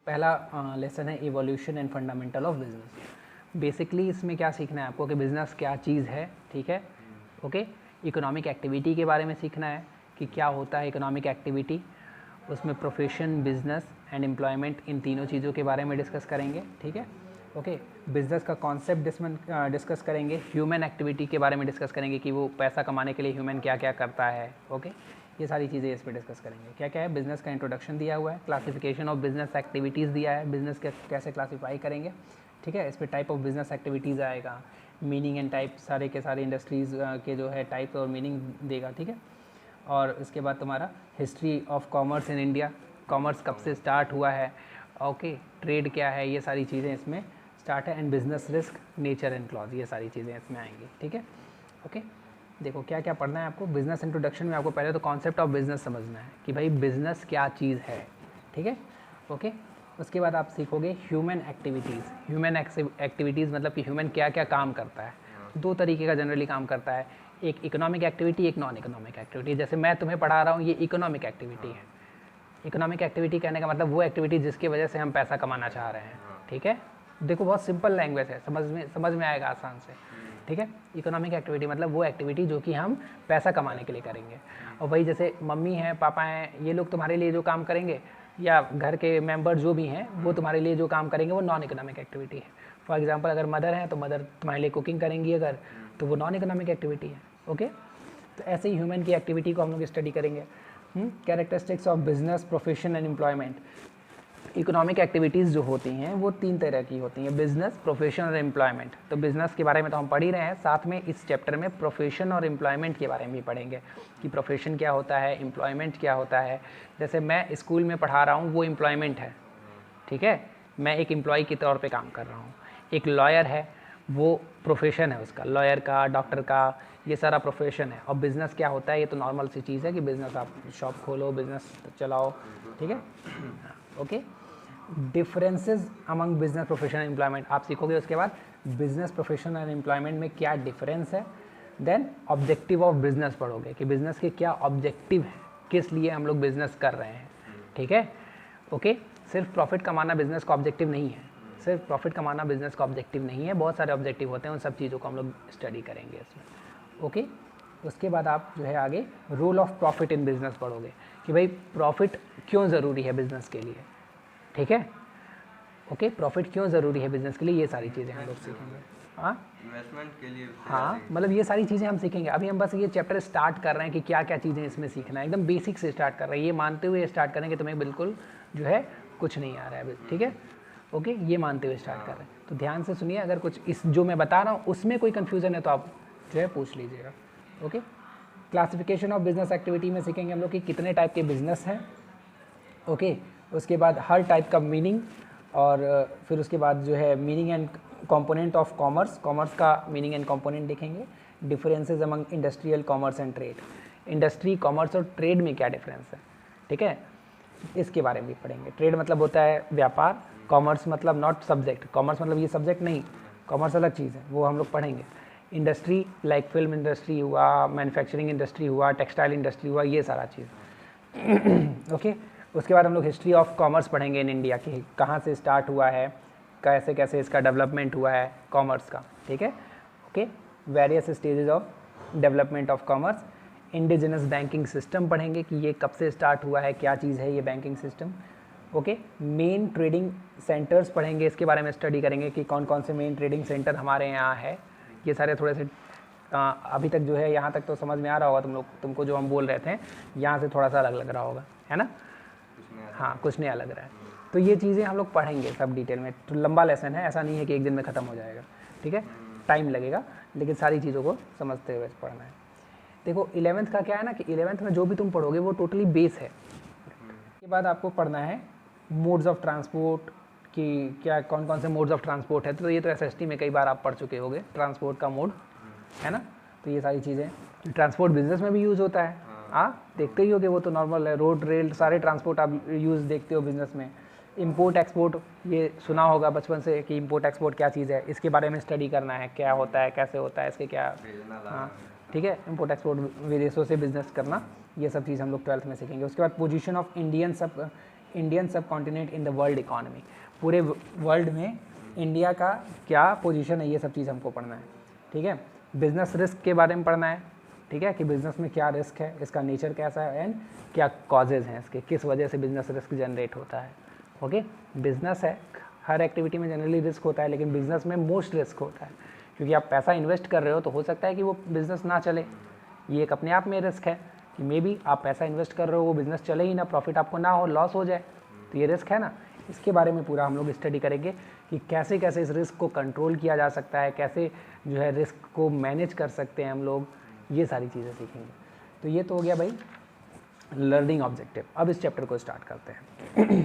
पहला लेसन है evolution and fundamental of business. Basically इसमें क्या सीखना है आपको कि बिज़नेस क्या चीज़ है, ठीक है, ओके। इकोनॉमिक एक्टिविटी के बारे में सीखना है कि क्या होता है इकोनॉमिक एक्टिविटी, उसमें प्रोफेशन, बिजनेस एंड एम्प्लॉयमेंट, इन तीनों चीज़ों के बारे में डिस्कस करेंगे, ठीक है, ओके। बिजनेस का कॉन्सेप्ट डिस्कस करेंगे, ह्यूमन एक्टिविटी के बारे में डिस्कस करेंगे कि वो पैसा कमाने के लिए ह्यूमन क्या क्या करता है, ओके। ये सारी चीज़ें इस पर डिस्कस करेंगे। क्या क्या है, बिज़नेस का इंट्रोडक्शन दिया हुआ है, क्लासिफिकेशन ऑफ बिजनेस एक्टिविटीज़ दिया है, बिज़नेस कैसे क्लासीफाई करेंगे, ठीक है। इस पर टाइप ऑफ बिजनेस एक्टिविटीज़ आएगा, मीनिंग एंड टाइप, सारे के सारे इंडस्ट्रीज़ के जो है टाइप और मीनिंग देगा, ठीक है। और इसके बाद तुम्हारा history of commerce in India, commerce कब से स्टार्ट हुआ है, ओके, ट्रेड क्या है, ये सारी चीज़ें इसमें स्टार्ट है, and business risk, nature and clause, ये सारी चीज़ें इसमें आएंगी, ठीक है, ओके। देखो क्या क्या पढ़ना है आपको। बिज़नेस इंट्रोडक्शन में आपको पहले तो कॉन्सेप्ट ऑफ बिज़नेस समझना है कि भाई बिज़नेस क्या चीज़ है, ठीक है, ओके। उसके बाद आप सीखोगे ह्यूमन एक्टिविटीज़। ह्यूमन एक्टिविटीज़ मतलब कि ह्यूमन क्या क्या काम करता है। दो तरीके का जनरली काम करता है, एक इकोनॉमिक एक्टिविटी, एक नॉन इकोनॉमिक एक्टिविटी। जैसे मैं तुम्हें पढ़ा रहा हूँ, ये इकोनॉमिक एक्टिविटी है। इकोनॉमिक एक्टिविटी कहने का मतलब वो एक्टिविटी जिसकी वजह से हम पैसा कमाना चाह रहे हैं, ठीक है। देखो बहुत सिंपल लैंग्वेज है, समझ में आएगा आसान से, ठीक है। इकोनॉमिक एक्टिविटी मतलब वो एक्टिविटी जो कि हम पैसा कमाने के लिए करेंगे। और वही जैसे मम्मी हैं, पापा हैं, ये लोग तुम्हारे लिए जो काम करेंगे, या घर के मेंबर जो भी हैं वो तुम्हारे लिए जो काम करेंगे वो नॉन इकोनॉमिक एक्टिविटी है। फॉर एग्जांपल अगर मदर हैं तो मदर तुम्हारे लिए कुकिंग करेंगी अगर, तो वो नॉन इकोनॉमिक एक्टिविटी है, ओके। तो ऐसे ही ह्यूमन की एक्टिविटी को हम लोग स्टडी करेंगे। Characteristics of business, profession and employment. Economic activities जो होती हैं वो तीन तरह की होती हैं, बिजनेस, प्रोफेशन और एम्प्लॉयमेंट। तो बिजनेस के बारे में तो हम पढ़ ही रहे हैं, साथ में इस चैप्टर में प्रोफेशन और एम्प्लॉयमेंट के बारे में भी पढ़ेंगे कि प्रोफेशन क्या होता है, एम्प्लॉयमेंट क्या होता है। जैसे मैं स्कूल में पढ़ा रहा हूँ वो एम्प्लॉयमेंट है, ठीक है, मैं एक एम्प्लॉय के तौर पे काम कर रहा हूँ। एक लॉयर है, वो प्रोफेशन है उसका, लॉयर का, डॉक्टर का, ये सारा प्रोफेशन है। और बिज़नेस क्या होता है, ये तो नॉर्मल सी चीज़ है कि बिज़नेस आप शॉप खोलो, बिज़नेस चलाओ, ठीक है, okay. Differences among business, profession and employment आप सीखोगे। उसके बाद बिजनेस, प्रोफेशन एंड एम्प्लॉयमेंट में क्या डिफरेंस है। देन ऑब्जेक्टिव ऑफ बिजनेस पढ़ोगे कि बिजनेस के क्या ऑब्जेक्टिव है, किस लिए हम लोग बिजनेस कर रहे हैं, ठीक है, ओके। सिर्फ प्रॉफिट कमाना बिजनेस का ऑब्जेक्टिव नहीं है, सिर्फ प्रॉफिट कमाना बिजनेस का ऑब्जेक्टिव नहीं है, बहुत सारे ऑब्जेक्टिव होते हैं, उन सब चीज़ों को हम लोग स्टडी करेंगे इसमें, ओके। उसके बाद आप जो है आगे role of profit in business पढ़ोगे कि भाई प्रॉफिट क्यों ज़रूरी है बिजनेस के लिए, ठीक है, ओके। प्रॉफिट क्यों ज़रूरी है बिजनेस के लिए, ये सारी चीज़ें हम लोग सीखेंगे। हाँ, इन्वेस्टमेंट के लिए, हाँ, मतलब ये सारी चीज़ें हम सीखेंगे। अभी हम बस ये चैप्टर स्टार्ट कर रहे हैं कि क्या क्या चीज़ें इसमें सीखना है, एकदम बेसिक से स्टार्ट कर रहे हैं, ये मानते हुए स्टार्ट करेंगे तुम्हें बिल्कुल जो है कुछ नहीं आ रहा है, ठीक है, ओके, ये मानते हुए स्टार्ट कर रहे हैं। तो ध्यान से सुनिए, अगर कुछ इस जो मैं बता रहा हूँ उसमें कोई कन्फ्यूज़न है तो आप जो है पूछ लीजिएगा, okay. Classification of business activity में सीखेंगे हम लोग कि कितने टाइप के बिजनेस हैं, ओके। उसके बाद हर टाइप का मीनिंग, और फिर उसके बाद जो है meaning and component of commerce, commerce का मीनिंग एंड कंपोनेंट देखेंगे। Differences among industrial commerce and trade, industry, commerce और ट्रेड में क्या डिफरेंस है, ठीक है, इसके बारे में भी पढ़ेंगे। ट्रेड मतलब होता है व्यापार, कॉमर्स मतलब नॉट सब्जेक्ट, कॉमर्स मतलब ये सब्जेक्ट नहीं, कॉमर्स अलग चीज़ है, वो हम लोग पढ़ेंगे। इंडस्ट्री लाइक फिल्म इंडस्ट्री हुआ, मैन्युफैक्चरिंग इंडस्ट्री हुआ, टेक्सटाइल इंडस्ट्री हुआ, ये सारा चीज़, ओके। उसके बाद हम लोग हिस्ट्री ऑफ कॉमर्स पढ़ेंगे इन इंडिया की, कहाँ से स्टार्ट हुआ है, कैसे कैसे इसका डेवलपमेंट हुआ है कॉमर्स का, ठीक है, okay. Various stages of development of commerce. Indigenous banking system पढ़ेंगे कि ये कब से स्टार्ट हुआ है, क्या चीज़ है ये banking system, okay. Main trading centres पढ़ेंगे, इसके बारे में स्टडी करेंगे कि कौन कौन से मेन ट्रेडिंग सेंटर हमारे यहाँ है। ये सारे थोड़े से अभी तक जो है यहाँ तक तो समझ में आ रहा होगा तुमको जो हम बोल रहे थे, यहाँ से थोड़ा सा अलग लग रहा होगा, है ना, हाँ, कुछ नया लग रहा है। तो ये चीज़ें हम लोग पढ़ेंगे सब डिटेल में। तो लंबा लेसन है, ऐसा नहीं है कि एक दिन में ख़त्म हो जाएगा, ठीक है, टाइम लगेगा, लेकिन सारी चीज़ों को समझते हुए पढ़ना है। देखो 11th का क्या है ना कि 11th में जो भी तुम पढ़ोगे वो टोटली बेस है। उसके बाद आपको पढ़ना है मोड्स ऑफ ट्रांसपोर्ट कि क्या कौन कौन से मोड्स ऑफ ट्रांसपोर्ट है। तो ये तो SST में कई बार आप पढ़ चुके होगे, ट्रांसपोर्ट का मोड, है ना। तो ये सारी चीज़ें, ट्रांसपोर्ट बिजनेस में भी यूज़ होता है, हाँ, देखते ही हो कि वो तो नॉर्मल है, रोड रेल सारे ट्रांसपोर्ट आप यूज़ देखते हो बिजनेस में। इंपोर्ट एक्सपोर्ट ये सुना होगा बचपन से कि इंपोर्ट एक्सपोर्ट क्या चीज़ है, इसके बारे में स्टडी करना है, क्या होता है, कैसे होता है, इसके क्या, हाँ, ठीक है, इंपोर्ट एक्सपोर्ट विदेशों से बिजनेस करना, ये सब चीज़ हम लोग 12th में सीखेंगे। उसके बाद पोजीशन ऑफ इंडियन सब continent in the world economy, पूरे वर्ल्ड में इंडिया का क्या पोजीशन है, ये सब चीज़ हमको पढ़ना है, ठीक है। बिजनेस रिस्क के बारे में पढ़ना है, ठीक है, कि बिजनेस में क्या रिस्क है, इसका नेचर कैसा है एंड क्या कॉजेज़ हैं इसके, किस वजह से बिजनेस रिस्क जनरेट होता है। ओके, बिजनेस है, हर एक्टिविटी में जनरली रिस्क होता है, लेकिन बिजनेस में मोस्ट रिस्क होता है, क्योंकि आप पैसा इन्वेस्ट कर रहे हो तो हो सकता है कि वो बिज़नेस ना चले, ये एक अपने आप में रिस्क है कि मे बी आप पैसा इन्वेस्ट कर रहे हो, वो बिज़नेस चले ही ना, प्रॉफिट आपको ना हो, लॉस हो जाए, तो ये रिस्क है ना। इसके बारे में पूरा हम लोग स्टडी करेंगे कि कैसे कैसे इस रिस्क को कंट्रोल किया जा सकता है, कैसे जो है रिस्क को मैनेज कर सकते हैं हम लोग, ये सारी चीज़ें सीखेंगे। तो ये तो हो गया भाई लर्निंग ऑब्जेक्टिव। अब इस चैप्टर को स्टार्ट करते हैं।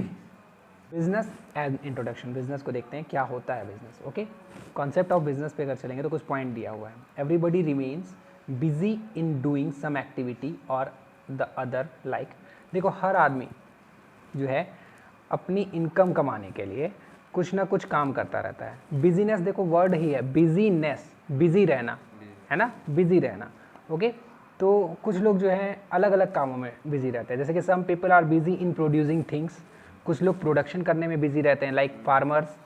बिजनेस एज इंट्रोडक्शन, बिजनेस को देखते हैं क्या होता है business. Okay, concept of business पे अगर चलेंगे तो कुछ पॉइंट दिया हुआ है। Everybody remains busy in doing some activity और द अदर, लाइक देखो हर आदमी जो है अपनी इनकम कमाने के लिए कुछ ना कुछ काम करता रहता है। बिजीनेस देखो वर्ड ही है, बिजीनेस, बिजी रहना है ना, बिजी रहना। ओके, तो कुछ लोग जो हैं अलग अलग कामों में बिजी रहते हैं, जैसे कि some people are busy in producing things, कुछ लोग प्रोडक्शन करने में बिजी रहते हैं, लाइक फार्मर्स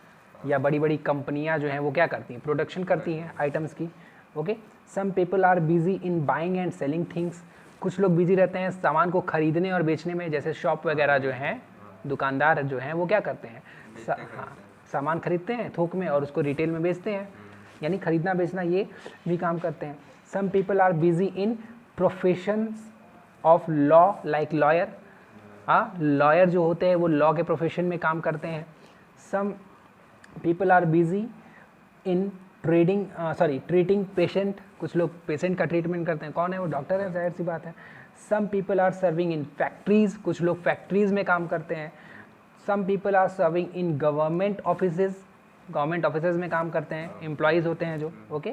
या बड़ी बड़ी कंपनियां जो हैं वो क्या करती हैं, प्रोडक्शन करती हैं आइटम्स की। Okay, some people are busy in buying and selling things, कुछ लोग बिजी रहते हैं सामान को खरीदने और बेचने में, जैसे शॉप वगैरह जो हैं, दुकानदार जो हैं वो क्या करते हैं, हाँ, सामान खरीदते हैं थोक में और उसको रिटेल में बेचते हैं, यानी खरीदना बेचना ये भी काम करते हैं। Some people are busy in professions of law, like lawyer, हाँ, लॉयर जो होते हैं वो लॉ के प्रोफेशन में काम करते हैं। Some people are busy in treating patient, कुछ लोग पेशेंट का ट्रीटमेंट करते हैं, कौन है वो, डॉक्टर है, जाहिर सी बात है। Some people are serving in factories, कुछ लोग फैक्ट्रीज में काम करते हैं। Some people are serving in government offices, government offices में काम करते हैं, एम्प्लॉयज़ होते हैं जो। Okay,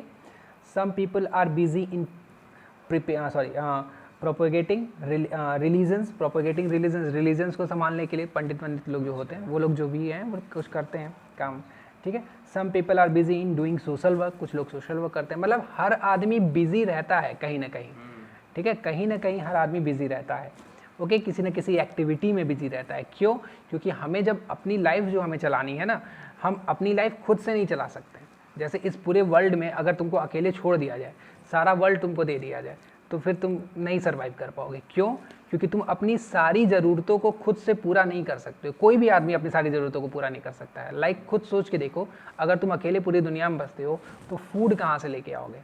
some people are busy in propagating religions, propagating religions को संभालने के लिए पंडित लोग जो होते हैं वो लोग जो भी हैं वो कुछ करते हैं काम, ठीक है। Some people are busy in doing social work, कुछ लोग सोशल वर्क करते हैं, मतलब हर आदमी बिजी रहता है कहीं ना कहीं, ठीक है, कहीं ना कहीं हर आदमी बिजी रहता है। ओके, किसी न किसी एक्टिविटी में बिजी रहता है। क्यों? क्योंकि हमें जब अपनी लाइफ जो हमें चलानी है ना, हम अपनी लाइफ खुद से नहीं चला सकते। जैसे इस पूरे वर्ल्ड में अगर तुमको अकेले छोड़ दिया जाए, सारा वर्ल्ड तुमको दे दिया जाए, तो फिर तुम नहीं सर्वाइव कर पाओगे। क्यों? क्योंकि तुम अपनी सारी ज़रूरतों को खुद से पूरा नहीं कर सकते। कोई भी आदमी अपनी सारी ज़रूरतों को पूरा नहीं कर सकता है। लाइक खुद सोच के देखो, अगर तुम अकेले पूरी दुनिया में बसते हो तो फूड कहाँ से लेके आओगे?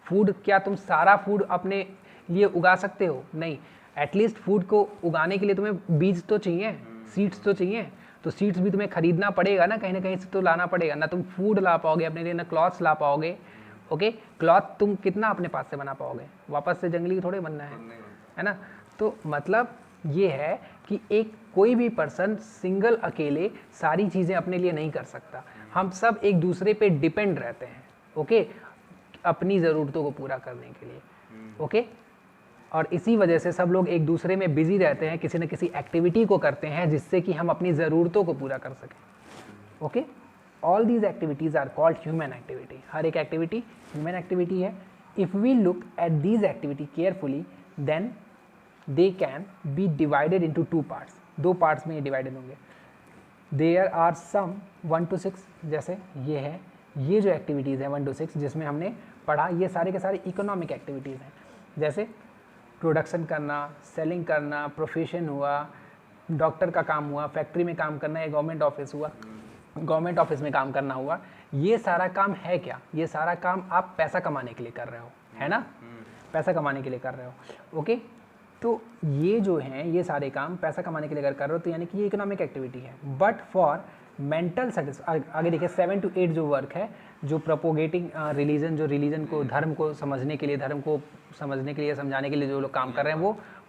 फूड क्या तुम सारा फूड अपने लिए उगा सकते हो? नहीं। एटलीस्ट फूड को उगाने के लिए तुम्हें बीज तो चाहिए, सीड्स तो चाहिए, तो सीड्स भी तुम्हें खरीदना पड़ेगा ना, कहीं से तो लाना पड़ेगा ना। तुम फूड ला पाओगे अपने लिए, ना क्लॉथ्स ला पाओगे। ओके, क्लॉथ तुम कितना अपने पास से बना पाओगे? वापस से जंगली थोड़े बनना है ना। तो मतलब ये है कि एक कोई भी पर्सन सिंगल अकेले सारी चीज़ें अपने लिए नहीं कर सकता। हम सब एक दूसरे पे डिपेंड रहते हैं, ओके, अपनी ज़रूरतों को पूरा करने के लिए। ओके, और इसी वजह से सब लोग एक दूसरे में बिजी रहते हैं, किसी न किसी एक्टिविटी को करते हैं जिससे कि हम अपनी ज़रूरतों को पूरा कर सकें। Okay, all these activities are called human activity. हर एक एक्टिविटी ह्यूमन एक्टिविटी है। If we look at these activity carefully then they can be divided into two parts. दो पार्ट्स में ये डिवाइडेड होंगे। देयर आर सम 1 to 6, जैसे ये है, ये जो एक्टिविटीज़ हैं 1 to 6 जिसमें हमने पढ़ा, ये सारे के सारे इकोनॉमिक एक्टिविटीज़ हैं। जैसे प्रोडक्शन करना, सेलिंग करना, प्रोफेशन हुआ, डॉक्टर का काम हुआ, फैक्ट्री में काम करना, या गवर्नमेंट ऑफिस हुआ, गवर्नमेंट ऑफिस में काम करना हुआ। ये सारा काम है क्या? ये सारा काम आप पैसा कमाने के लिए कर रहे हो, है ना, पैसा कमाने के लिए कर रहे हो। ओके, तो ये जो हैं ये सारे काम पैसा कमाने के लिए अगर कर रहे हो तो यानी कि ये इकोनॉमिक एक्टिविटी है। बट फॉर मेंटल आगे देखिए 7 to 8 जो वर्क है, जो प्रोपोगेटिंग रिलीजन, जो रिलीजन को, धर्म को समझने के लिए, धर्म को समझने के लिए, समझाने के लिए जो लोग काम कर रहे हैं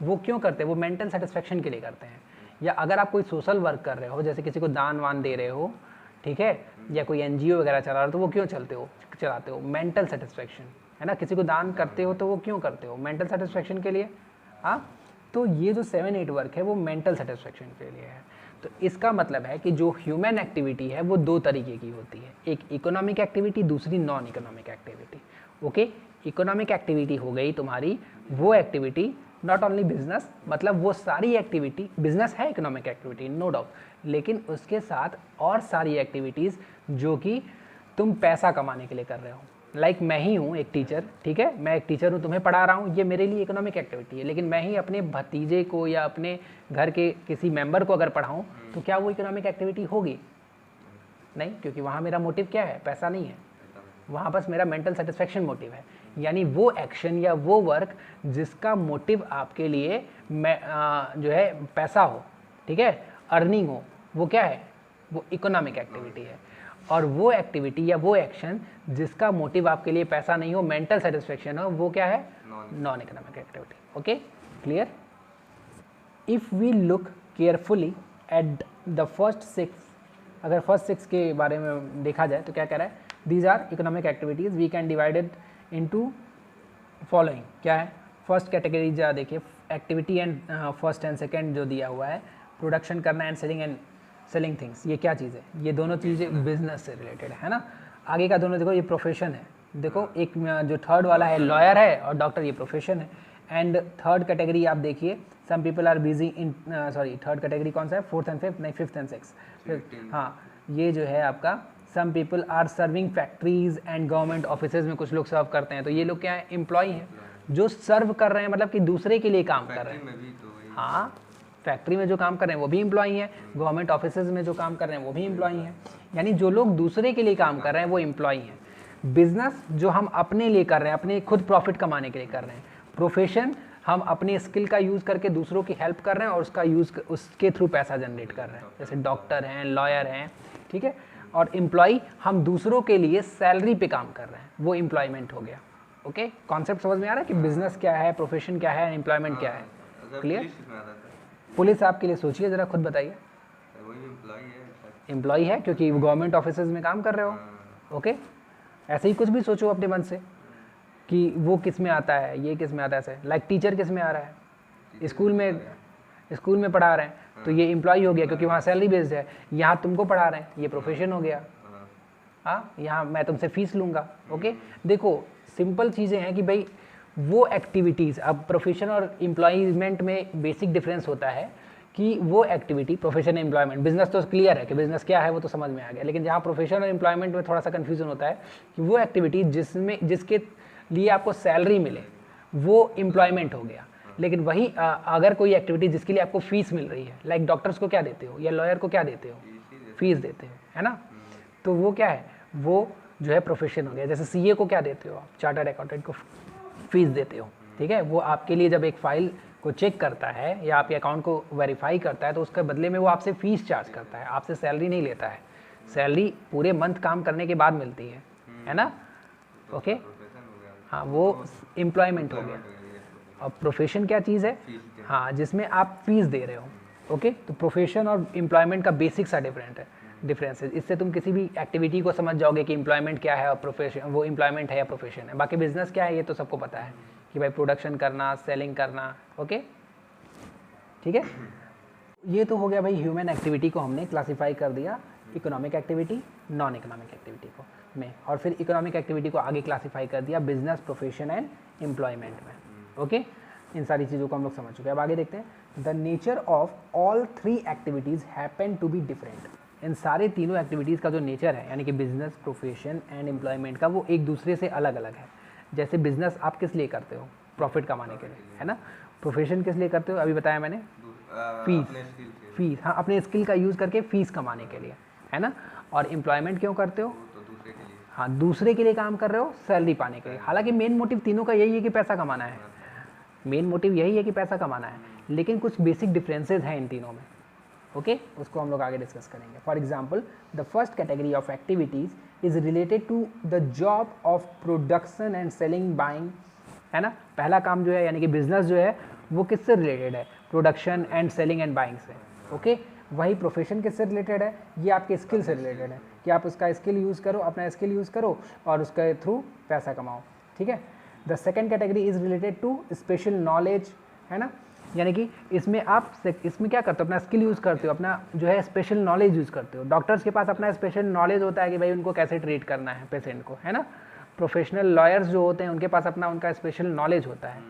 वो क्यों करते हैं? वो मेंटल सेटिस्फेक्शन के लिए करते हैं। या अगर आप कोई सोशल वर्क कर रहे हो, जैसे किसी को दान वान दे रहे हो, ठीक है, या कोई NGO वगैरह चला रहे हो, तो वो क्यों चलाते हो? मेंटल सेटिस्फेक्शन, है ना। किसी को दान करते हो तो वो क्यों करते हो? मेंटल सेटिस्फेक्शन के लिए। हाँ, तो ये जो 7-8 वर्क है वो मेंटल सेटिस्फेक्शन के लिए है। तो इसका मतलब है कि जो ह्यूमन एक्टिविटी है वो दो तरीके की होती है, एक इकोनॉमिक एक्टिविटी, दूसरी non economic activity. Okay, economic activity हो गई तुम्हारी वो एक्टिविटी नॉट ओनली बिजनेस, मतलब वो सारी एक्टिविटी, बिजनेस है इकोनॉमिक एक्टिविटी नो डाउट, लेकिन उसके साथ और सारी एक्टिविटीज़ जो कि तुम पैसा कमाने के लिए कर रहे हो। लाइक मैं ही हूँ एक टीचर, ठीक है, मैं एक टीचर हूँ, तुम्हें पढ़ा रहा हूँ, ये मेरे लिए इकोनॉमिक एक्टिविटी है, लेकिन मैं ही अपने भतीजे को या अपने घर के किसी मेंबर को अगर पढ़ाऊँ तो क्या वो इकोनॉमिक एक्टिविटी होगी? नहीं, क्योंकि वहाँ मेरा मोटिव क्या है? पैसा नहीं है, वहाँ बस मेरा मेंटल सेटिस्फेक्शन मोटिव है। यानी वो एक्शन या वो वर्क जिसका मोटिव आपके लिए जो है पैसा हो, ठीक है, अर्निंग हो, वो क्या है? वो इकोनॉमिक एक्टिविटी है। और वो एक्टिविटी या वो एक्शन जिसका मोटिव आपके लिए पैसा नहीं हो, मेंटल सेटिस्फेक्शन हो, वो क्या है? Non economic activity. Okay, clear? If we look carefully at the first 6, अगर फर्स्ट 6 के बारे में देखा जाए तो क्या कह रहा है? These are economic activities, we can divided into following. क्या है? फर्स्ट कैटेगरी जा देखिए, activity and first and second जो दिया हुआ है, प्रोडक्शन करना एंड सेलिंग थिंग्स, ये क्या चीज़ है? ये दोनों चीज़ें बिजनेस से रिलेटेड है ना। आगे का दोनों देखो, ये प्रोफेशन है, देखो एक जो थर्ड वाला है लॉयर है और डॉक्टर, ये प्रोफेशन है। एंड थर्ड कैटेगरी आप देखिए, some people are busy in, sorry third category कौन सा है? फोर्थ एंड फिफ्थ, नहीं फिफ्थ एंड सिक्स। हाँ, ये जो है आपका some people are serving factories and government offices में कुछ लोग सर्व करते हैं, तो ये लोग क्या है? एम्प्लॉय हैं जो सर्व कर रहे हैं, मतलब कि दूसरे के लिए काम कर रहे हैं। हाँ, फैक्ट्री में जो काम कर रहे हैं वो भी एम्प्लॉय हैं, गवर्नमेंट ऑफिसेज में जो काम कर रहे हैं वो भी एम्प्लॉय हैं। यानी जो लोग दूसरे के लिए काम कर रहे हैं वो एम्प्लॉय हैं। बिजनेस जो हम अपने लिए कर रहे हैं, अपने खुद प्रॉफिट कमाने के लिए कर रहे हैं। प्रोफेशन हम अपने स्किल का यूज़ करके दूसरों की हेल्प कर रहे हैं और उसका यूज़ उसके थ्रू पैसा जनरेट कर रहे हैं, जैसे डॉक्टर हैं, लॉयर हैं, ठीक है। और एम्प्लॉय हम दूसरों के लिए सैलरी पे काम कर रहे हैं, वो एम्प्लॉयमेंट हो गया। ओके, कॉन्सेप्ट समझ में आ रहा है कि बिजनेस क्या है, प्रोफेशन क्या है, एम्प्लॉयमेंट क्या है? क्लियर? पुलिस आपके लिए सोचिए ज़रा, खुद बताइए। एम्प्लॉय है क्योंकि गवर्नमेंट ऑफिसेज में काम कर रहे हो। ओके, ऐसे ही कुछ भी सोचो अपने मन से कि वो किस में आता है, ये किस में आता है। ऐसे लाइक टीचर किस में आ रहा है? स्कूल में पढ़ा रहे हैं, तो ये एम्प्लॉय हो गया क्योंकि वहाँ सैलरी बेस्ड है। यहाँ तुमको पढ़ा रहे हैं, ये प्रोफेशन हो गया। हाँ, यहाँ मैं तुमसे फीस लूँगा। ओके, देखो सिंपल चीज़ें हैं कि भाई वो एक्टिविटीज़, अब प्रोफेशन और एम्प्लॉयमेंट में बेसिक डिफरेंस होता है कि वो एक्टिविटी, प्रोफेशन एम्प्लॉयमेंट, बिजनेस तो क्लियर है कि बिजनेस क्या है, वो तो समझ में आ गया, लेकिन जहाँ प्रोफेशन और एम्प्लॉयमेंट में थोड़ा सा कन्फ्यूजन होता है कि वो एक्टिविटी जिसके लिए आपको सैलरी मिले वो एम्प्लॉयमेंट हो गया। लेकिन वही अगर कोई एक्टिविटी जिसके लिए आपको फीस मिल रही है, लाइक डॉक्टर्स को क्या देते हो या लॉयर को क्या देते हो? फीस देते हो, है ना। तो वो क्या है? वो जो है प्रोफेशन हो गया। जैसे सीए को क्या देते हो आप? चार्टर्ड अकाउंटेंट को फीस देते हो, ठीक है। वो आपके लिए जब एक फाइल को चेक करता है या आपके अकाउंट को वेरीफाई करता है तो उसके बदले में वो आपसे फीस चार्ज करता है, आपसे सैलरी नहीं लेता है। सैलरी पूरे मंथ काम करने के बाद मिलती है ना। ओके, हाँ, वो एम्प्लॉयमेंट हो गया। और प्रोफेशन क्या चीज़ है? हाँ, जिसमें आप फीस दे रहे हो। ओके, तो प्रोफेशन और एम्प्लॉयमेंट का बेसिक सा डिफरेंस है। इससे तुम किसी भी एक्टिविटी को समझ जाओगे कि एम्प्लॉयमेंट क्या है और प्रोफेशन, वो एम्प्लॉयमेंट है या प्रोफेशन है। बाकी बिजनेस क्या है ये तो सबको पता है कि भाई प्रोडक्शन करना, सेलिंग करना। ओके, ठीक है। ये तो हो गया भाई, ह्यूमन एक्टिविटी को हमने क्लासीफाई कर दिया economic activity, non economic activity को में, और फिर इकोनॉमिक एक्टिविटी को आगे क्लासीफाई कर दिया बिजनेस, प्रोफेशन एंड एम्प्लॉयमेंट में। ओके, इन सारी चीज़ों को हम लोग समझ चुके हैं। अब आगे देखते हैं। The nature of all 3 activities happen to be different. इन सारे तीनों एक्टिविटीज़ का जो नेचर है, यानी कि बिजनेस, प्रोफेशन एंड एम्प्लॉयमेंट का, वो एक दूसरे से अलग अलग है। जैसे बिजनेस आप किस लिए करते हो? प्रॉफिट कमाने के लिए, है ना। प्रोफेशन किस लिए करते हो? अभी बताया मैंने, फीस, हाँ, अपने स्किल का यूज़ करके फीस कमाने के लिए, है ना। और एम्प्लॉयमेंट क्यों करते हो? हाँ, दूसरे के लिए काम कर रहे हो सैलरी पाने के लिए। हालांकि मेन मोटिव तीनों का यही है कि पैसा कमाना है, मेन मोटिव यही है कि पैसा कमाना है, लेकिन कुछ बेसिक डिफरेंसेस हैं इन तीनों में। ओके, उसको हम लोग आगे डिस्कस करेंगे। For example, the first category of activities is related to the job of production and selling, buying, है ना। पहला काम जो है यानी कि बिजनेस जो है वो किससे रिलेटेड है? Production and selling and buying से। ओके, वही प्रोफेशन किससे रिलेटेड है? ये आपके स्किल से रिलेटेड है कि आप उसका स्किल यूज़ करो, अपना स्किल यूज़ करो और उसके थ्रू पैसा कमाओ, ठीक है। The second category is related to special knowledge, है ना। यानी कि इसमें आप इसमें क्या करते हो? अपना स्किल यूज़ करते हो, अपना जो है स्पेशल नॉलेज यूज़ करते हो। डॉक्टर्स के पास अपना स्पेशल नॉलेज होता है कि भाई उनको कैसे ट्रीट करना है पेशेंट को, है ना। प्रोफेशनल लॉयर्स जो होते हैं उनके पास अपना उनका स्पेशल नॉलेज होता है।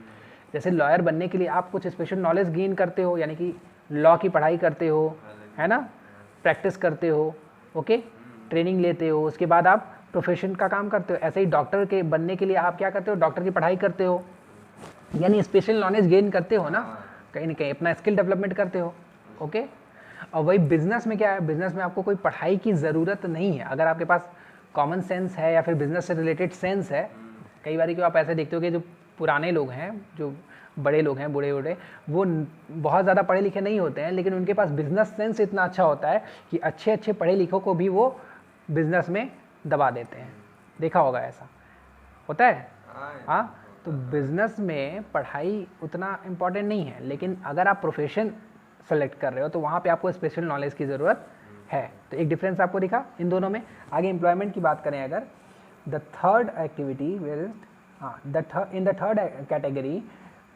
जैसे लॉयर बनने के लिए आप कुछ स्पेशल नॉलेज गेन करते हो, यानी कि लॉ की पढ़ाई करते हो, है ना, प्रैक्टिस करते हो, ओके, ट्रेनिंग लेते हो, उसके बाद आप प्रोफेशन का काम करते हो। ऐसे ही डॉक्टर के बनने के लिए आप क्या करते हो, डॉक्टर की पढ़ाई करते हो, यानी स्पेशल नॉलेज गेन करते हो ना, कहीं ना कहीं अपना स्किल डेवलपमेंट करते हो, ओके। और वही बिजनेस में क्या है, बिजनेस में आपको कोई पढ़ाई की ज़रूरत नहीं है। अगर आपके पास कॉमन सेंस है या फिर बिजनेस से रिलेटेड सेंस है, कई बार क्यों आप ऐसे देखते हो कि जो पुराने लोग हैं, जो बड़े लोग हैं, बूढ़े बूढ़े, वो बहुत ज़्यादा पढ़े लिखे नहीं होते हैं, लेकिन उनके पास बिजनेस सेंस इतना अच्छा होता है कि अच्छे अच्छे पढ़े लिखों को भी वो बिजनेस में दबा देते हैं। देखा होगा ऐसा होता है, हाँ। तो बिजनेस में पढ़ाई उतना इम्पॉर्टेंट नहीं है, लेकिन अगर आप प्रोफेशन सेलेक्ट कर रहे हो तो वहाँ पे आपको स्पेशल नॉलेज की ज़रूरत है। तो एक डिफरेंस आपको दिखा इन दोनों में। आगे एम्प्लॉयमेंट की बात करें अगर, the third activity where in the third category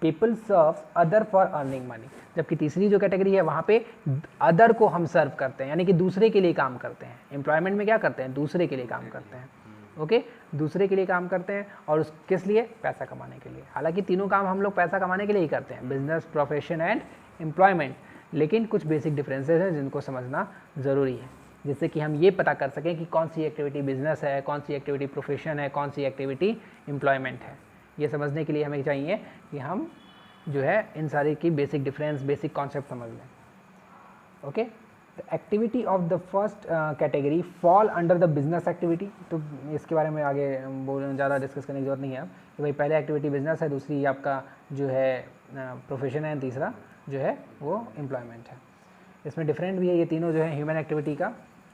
people serve other for earning money. जबकि तीसरी जो कैटेगरी है वहाँ पे अदर को हम सर्व करते हैं, यानी कि दूसरे के लिए काम करते हैं। एम्प्लॉयमेंट में क्या करते हैं, दूसरे के लिए काम करते हैं, ओके, दूसरे के लिए काम करते हैं, और उस किस लिए, पैसा कमाने के लिए। हालांकि तीनों काम हम लोग पैसा कमाने के लिए ही करते हैं, बिजनेस, प्रोफेशन एंड एम्प्लॉयमेंट, लेकिन कुछ बेसिक डिफरेंसेस हैं जिनको समझना ज़रूरी है, जिससे कि हम ये पता कर सकें कि कौन सी एक्टिविटी बिजनेस है, कौन सी एक्टिविटी प्रोफेशन है, कौन सी एक्टिविटी एम्प्लॉयमेंट है। ये समझने के लिए हमें चाहिए कि हम जो है इन सारी की बेसिक डिफरेंस, बेसिक कॉन्सेप्ट समझ लें, okay. The activity of the first category fall under the business activity. तो इसके बारे में आगे ज़्यादा डिस्कस करने की जरूरत नहीं है कि भाई पहले एक्टिविटी बिजनेस है, दूसरी आपका जो है प्रोफेशन है, तीसरा जो है वो एम्प्लॉयमेंट है। इसमें डिफरेंट भी है, ये तीनों जो है ह्यूमन एक्टिविटी का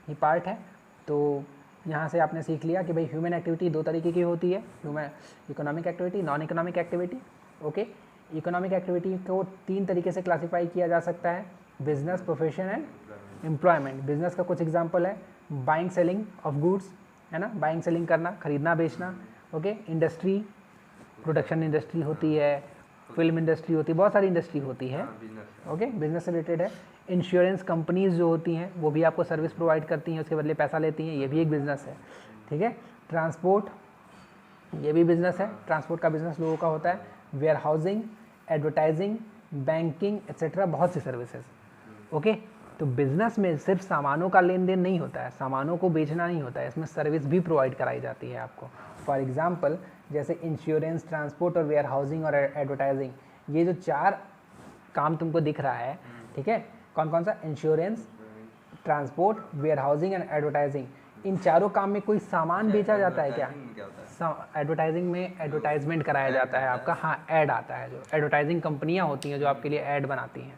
ही पार्ट है। तो यहाँ से आपने सीख लिया कि भाई ह्यूमन एक्टिविटी दो तरीके की होती है, human economic activity, non economic activity, okay. Economic activity को तीन तरीके से क्लासीफाई किया जा सकता है, business, profession and employment. Business का कुछ एग्जांपल है बाइंग सेलिंग ऑफ गुड्स, है ना, बाइंग सेलिंग करना, खरीदना बेचना, ओके। इंडस्ट्री, प्रोडक्शन इंडस्ट्री होती है, फिल्म इंडस्ट्री होती है, बहुत सारी इंडस्ट्री होती है, ओके, बिजनेस से रिलेटेड है। इंश्योरेंस कंपनीज जो होती हैं वो भी आपको सर्विस प्रोवाइड करती हैं, उसके बदले पैसा लेती हैं, ये भी एक बिज़नेस है, ठीक है। ट्रांसपोर्ट, ये भी बिज़नेस है, ट्रांसपोर्ट का बिज़नेस लोगों का होता है। Warehousing, advertising, banking etcetera, बहुत सी सर्विसेज, ओके। तो बिज़नेस में सिर्फ सामानों का लेन देन नहीं होता है, सामानों को बेचना नहीं होता है, इसमें सर्विस भी प्रोवाइड कराई जाती है आपको। फॉर एग्जांपल जैसे इंश्योरेंस, ट्रांसपोर्ट और वेयर हाउसिंग और एडवर्टाइजिंग, ये जो चार काम तुमको दिख रहा है, ठीक है, कौन कौन सा, insurance, transport, warehousing and advertising, इन चारों काम में कोई सामान बेचा जाता है क्या? एडवर्टाइजिंग में एडवर्टाइजमेंट कराया जाता है आपका, हाँ, ऐड आता है, जो एडवर्टाइजिंग कंपनियाँ होती हैं जो आपके लिए ऐड बनाती हैं,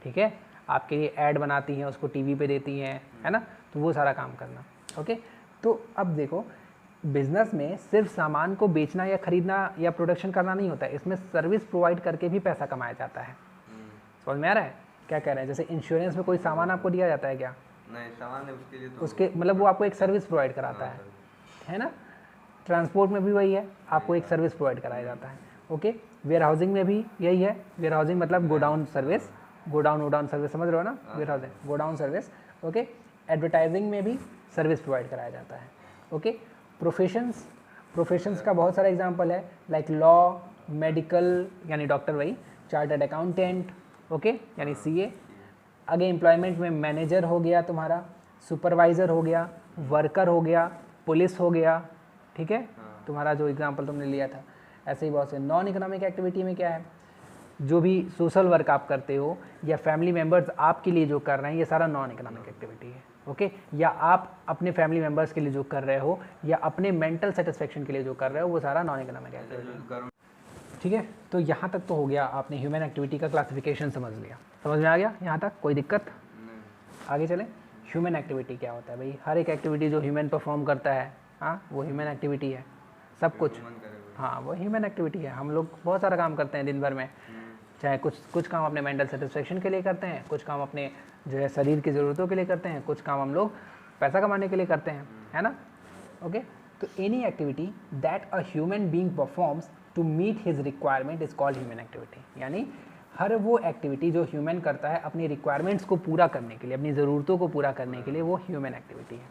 ठीक है, आपके लिए ऐड बनाती हैं, उसको टीवी पे देती हैं, है ना, तो वो सारा काम करना, ओके। तो अब देखो बिजनेस में सिर्फ सामान को बेचना या खरीदना या प्रोडक्शन करना नहीं होता है, इसमें सर्विस प्रोवाइड करके भी पैसा कमाया जाता है। समझ में आ रहा है क्या कह रहे हैं? जैसे इंश्योरेंस में कोई सामान आपको दिया जाता है क्या? नहीं, सामान है उसके लिए तो उसके मतलब वो आपको एक सर्विस प्रोवाइड कराता है ना। ट्रांसपोर्ट में भी वही है, आपको एक सर्विस प्रोवाइड कराया जाता है, ओके। वेयर हाउसिंग में भी यही है, वेयर हाउसिंग मतलब गोडाउन सर्विस, गोडाउन सर्विस, समझ रहे हो ना, warehousing godown service, okay. Advertising में भी सर्विस प्रोवाइड कराया जाता है, ओके। प्रोफेशंस का बहुत सारा एग्जांपल है, लाइक लॉ, मेडिकल यानी डॉक्टर वही, चार्टर्ड अकाउंटेंट, ओके, यानी सीए। आगे एम्प्लॉयमेंट में मैनेजर हो गया तुम्हारा, सुपरवाइज़र हो गया, वर्कर हो गया, पुलिस हो गया, ठीक है, तुम्हारा जो एग्जांपल तुमने लिया था। ऐसे ही बहुत से। नॉन इकोनॉमिक एक्टिविटी में क्या है, जो भी सोशल वर्क आप करते हो या फैमिली मेम्बर्स आपके लिए जो कर रहे हैं, ये सारा नॉन इकोनॉमिक एक्टिविटी है, ओके। या आप अपने फैमिली मेम्बर्स के लिए जो कर रहे हो या अपने मेंटल सेटिस्फेक्शन के लिए जो कर रहे हो, वो सारा नॉन इकोनॉमिक एक्टिविटी, ठीक है। तो यहाँ तक तो हो गया, आपने ह्यूमन एक्टिविटी का क्लासिफिकेशन समझ लिया, समझ में आ गया यहाँ तक, कोई दिक्कत? आगे चलें। ह्यूमन एक्टिविटी क्या होता है भाई? हर एक एक्टिविटी जो ह्यूमन परफॉर्म करता है, हाँ, वो ह्यूमन एक्टिविटी है, सब कुछ, हाँ, वो ह्यूमन एक्टिविटी है। हम लोग बहुत सारा काम करते हैं दिन भर में, चाहे कुछ काम अपने मेंटल सेटिस्फेक्शन के लिए करते हैं, कुछ काम अपने जो है शरीर की ज़रूरतों के लिए करते हैं, कुछ काम हम लोग पैसा कमाने के लिए करते हैं, है ना, ओके। तो any activity that a human being performs to meet his requirement is called human activity. यानी हर वो एक्टिविटी जो ह्यूमन करता है अपनी रिक्वायरमेंट्स को पूरा करने के लिए, अपनी ज़रूरतों को पूरा करने के लिए, वो ह्यूमन एक्टिविटी है,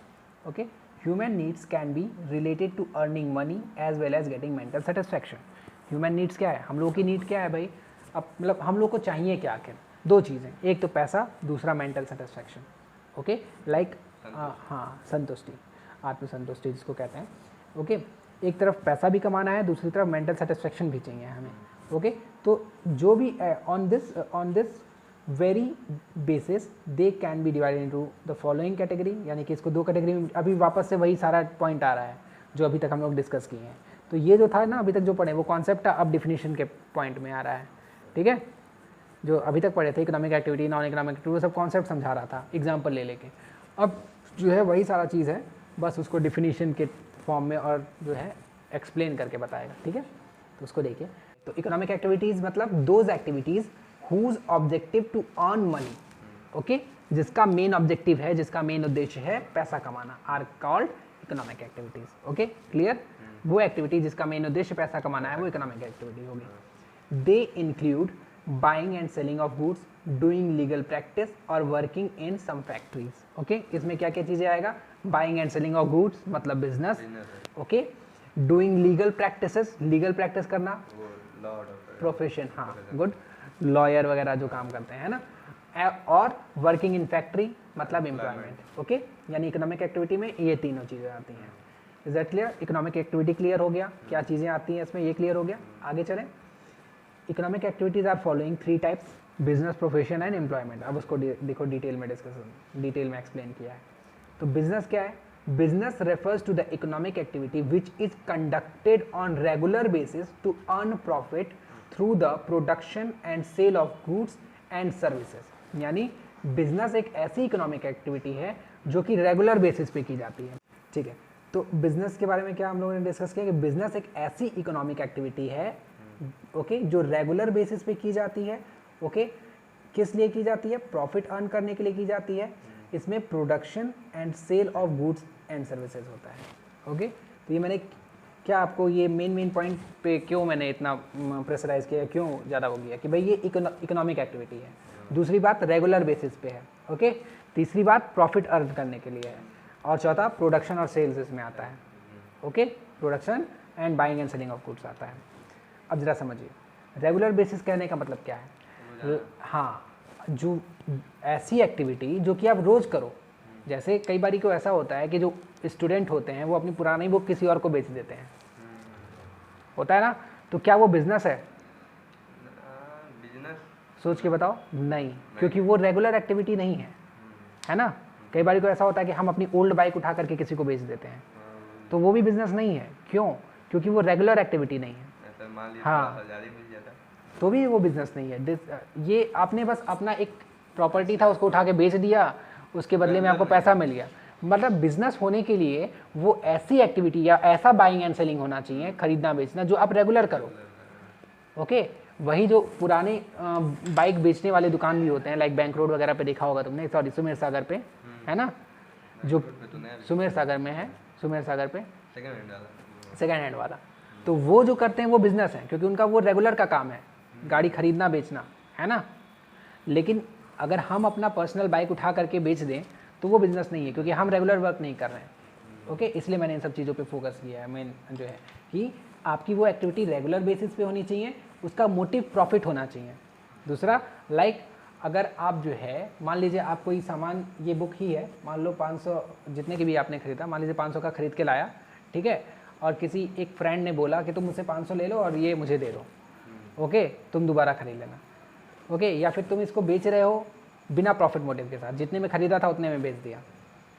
okay. Human needs can be related to earning money as well as getting mental satisfaction. Human needs क्या है, हम लोगों की नीड क्या है भाई, अब मतलब हम लोग को चाहिए क्या आखिर, दो चीज़ें, एक तो पैसा, दूसरा मेंटल सेटिस्फैक्शन। ओके, लाइक हाँ संतुष्टि, आत्मसंतुष्टि जिसको कहते हैं। ओके, एक तरफ पैसा भी कमाना है, दूसरी तरफ मेंटल सेटिस्फैक्शन भी चाहिए हमें। ओके, तो जो भी on this very basis they can be divided into the following category, यानी कि इसको दो कैटेगरी में, अभी वापस से वही सारा पॉइंट आ रहा है जो अभी तक हम लोग डिस्कस किए हैं। तो ये जो था ना अभी तक जो पढ़े वो कॉन्सेप्ट अब डिफिनीशन के पॉइंट में आ रहा है, ठीक है। जो अभी तक पढ़े थे economic activity, non economic activity, वो सब कॉन्सेप्ट समझा रहा था एग्जाम्पल ले लेके। अब जो है वही सारा चीज़ है, बस उसको डिफिनीशन के फॉर्म में और जो है एक्सप्लेन करके बताएगा, ठीक है। तो उसको देखिए, तो इकोनॉमिक एक्टिविटीज़ मतलब those activities whose objective to earn money, okay, जिसका मेन ऑब्जेक्टिव है, जिसका मेन उद्देश्य है पैसा कमाना, are called economic activities. Okay, clear. वो एक्टिविटी जिसका मेन उद्देश्य पैसा कमाना है वो इकोनॉमिक एक्टिविटी होगी। They include buying and selling of goods, doing legal practice और working in some factories. Okay, इसमें क्या क्या चीज़ें आएगा, buying and selling of goods मतलब business. Okay, doing legal practices, legal practice करना, प्रोफेशन, हाँ गुड, लॉयर वगैरह जो काम करते हैं ना, और वर्किंग इन फैक्ट्री मतलब एम्प्लॉयमेंट। ओके, यानी इकोनॉमिक एक्टिविटी में ये तीनों चीज़ें आती हैं। Is that clear? Economic activity clear हो गया, क्या चीज़ें आती हैं इसमें, ये क्लियर हो गया। आगे चलें, economic activities are following 3 types, business, profession and employment. अब उसको देखो डिटेल में डिस्कशन, डिटेल में एक्सप्लेन किया है। तो बिजनेस क्या है, business refers to the economic activity which is conducted on regular basis to earn profit through the production and sale of goods and services. यानी बिजनेस एक ऐसी इकोनॉमिक एक्टिविटी है जो कि रेगुलर बेसिस पे की जाती है, ठीक है। तो बिजनेस के बारे में क्या हम लोगों ने डिस्कस किया कि बिजनेस एक ऐसी इकोनॉमिक एक्टिविटी है, ओके, जो रेगुलर बेसिस पे की जाती है। ओके, किस लिए की जाती है, प्रॉफिट अर्न करने के लिए की जाती है। इसमें production and sale of goods and services होता है। ओके, तो ये मैंने क्या आपको ये मेन पॉइंट पे क्यों मैंने इतना प्रेशराइज किया, क्यों ज़्यादा हो गया कि भाई ये इकोनॉमिक एक्टिविटी है। दूसरी बात रेगुलर बेसिस पे है। ओके, तीसरी बात प्रॉफिट अर्न करने के लिए है, और चौथा प्रोडक्शन और सेल्स इसमें आता है। Okay, production and buying and selling of goods आता है। अब जरा समझिए, रेगुलर बेसिस कहने का मतलब क्या है, हाँ, जो ऐसी एक्टिविटी जो कि आप रोज़ करो। जैसे कई बारी को ऐसा होता है कि जो स्टूडेंट होते हैं वो अपनी पुरानी बुक किसी और को बेच देते हैं, होता है ना, तो क्या वो बिजनेस है? बिजनेस सोच के बताओ, नहीं, क्योंकि वो रेगुलर एक्टिविटी नहीं है ना। कई बारी को ऐसा होता है कि हम अपनी ओल्ड बाइक उठा करके किसी को बेच देते हैं, तो वो भी बिजनेस नहीं है। क्यों? क्योंकि वो रेगुलर एक्टिविटी नहीं है। हाँ, तो भी वो बिजनेस नहीं है। ये आपने बस अपना एक प्रॉपर्टी था उसको उठा के बेच दिया, उसके बदले में आपको पैसा मिल गया। मतलब बिजनेस होने के लिए वो ऐसी एक्टिविटी या ऐसा बाइंग एंड सेलिंग होना चाहिए, खरीदना बेचना, जो आप रेगुलर करो। ओके, वही जो पुराने बाइक बेचने वाले दुकान भी होते हैं, लाइक बैंक रोड वगैरह पे देखा होगा तुमने, सॉरी सुमेर सागर पे है ना, जो सुमेर सागर में है, सुमेर सागर पे सेकेंड हैंड वाला, तो वो जो करते हैं वो बिजनेस है, क्योंकि उनका वो रेगुलर का काम है, गाड़ी खरीदना बेचना, है ना। लेकिन अगर हम अपना पर्सनल बाइक उठा करके बेच दें तो वो बिजनेस नहीं है, क्योंकि हम रेगुलर वर्क नहीं कर रहे हैं। ओके, इसलिए मैंने इन सब चीज़ों पे फोकस किया है। मेन जो है कि आपकी वो एक्टिविटी रेगुलर बेसिस पे होनी चाहिए, उसका मोटिव प्रॉफिट होना चाहिए। दूसरा, लाइक अगर आप जो है, मान लीजिए आप कोई सामान, ये बुक ही है, मान लो 500 जितने की भी आपने खरीदा, मान लीजिए 500 का खरीद के लाया, ठीक है, और किसी एक फ्रेंड ने बोला कि तुम मुझसे 500 ले लो और ये मुझे दे दो, ओके, तुम दोबारा खरीद लेना। ओके, या फिर तुम इसको बेच रहे हो बिना प्रॉफिट मोटिव के साथ, जितने में खरीदा था उतने में बेच दिया,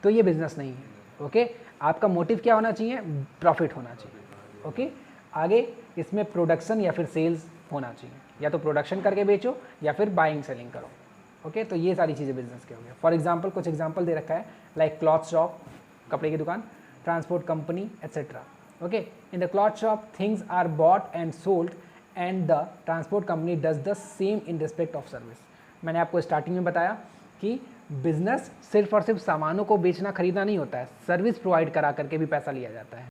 तो ये बिजनेस नहीं है। ओके, आपका मोटिव क्या होना चाहिए, प्रॉफिट होना चाहिए। ओके, आगे इसमें प्रोडक्शन या फिर सेल्स होना चाहिए, या तो प्रोडक्शन करके बेचो या फिर बाइंग सेलिंग करो। ओके, तो ये सारी चीज़ें बिजनेस के हो गए। फॉर एग्जांपल कुछ एग्जांपल दे रखा है, लाइक क्लॉथ शॉप, कपड़े की दुकान, transport company etcetera. Okay, in the cloth shop things are bought and sold and the transport company does the same in respect of service. मैंने आपको स्टार्टिंग में बताया कि बिजनेस सिर्फ और सिर्फ सामानों को बेचना खरीदना नहीं होता है, सर्विस प्रोवाइड करा करके भी पैसा लिया जाता है।